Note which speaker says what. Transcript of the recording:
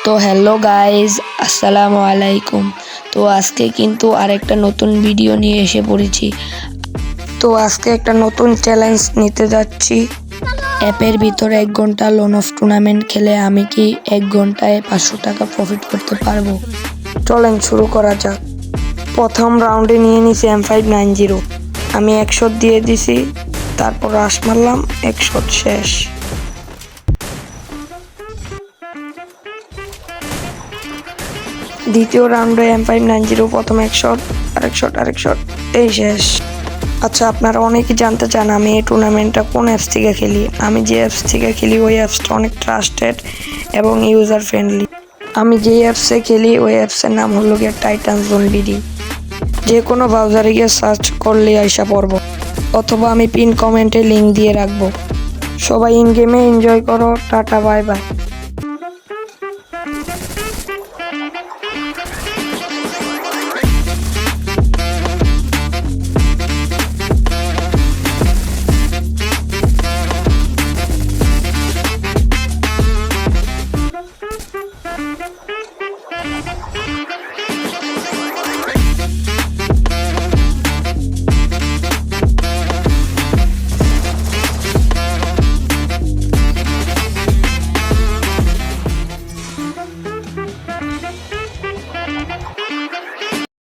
Speaker 1: তো hello guys, আসসালামু আলাইকুম। তো আজকে কিন্তু আরেকটা নতুন ভিডিও নিয়ে এসে পড়েছি। তো আজকে একটা নতুন চ্যালেঞ্জ নিতে যাচ্ছি। অ্যাপের ভিতরে 1 ঘন্টা লোন অফ টুর্নামেন্ট খেলে আমি কি 1 ঘন্টায় 500 টাকা প্রফিট করতে পারবো? চলেন শুরু করা যাক। প্রথম রাউন্ডে নিয়ে নিছি M590। আমি 1 শট দিয়ে দিছি, তারপর রাশ মারলাম, 1 শট শেষ। দ্বিতীয় রাউন্ডে M590 প্রথম 1 শট, আরেক শট, এই শেষ। আচ্ছা, আপনারা অনেকেই জানতে চান আমি এই টুর্নামেন্টটা কোন অ্যাপস থেকে খেলি। আমি যে অ্যাপস থেকে খেলি ওই অ্যাপসটা অনেক ট্রাস্টেড এবং ইউজার ফ্রেন্ডলি। আমি যে অ্যাপসে খেলি ওই অ্যাপসের নাম হলো গিয়ে টাইটান জোন বিডি। যে কোনো ব্রাউজারে গিয়ে সার্চ করলে আইসা পড়বো, অথবা আমি পিন কমেন্টে লিঙ্ক দিয়ে রাখবো। সবাই ইন গেমে এনজয় করো। Tata, bye bye.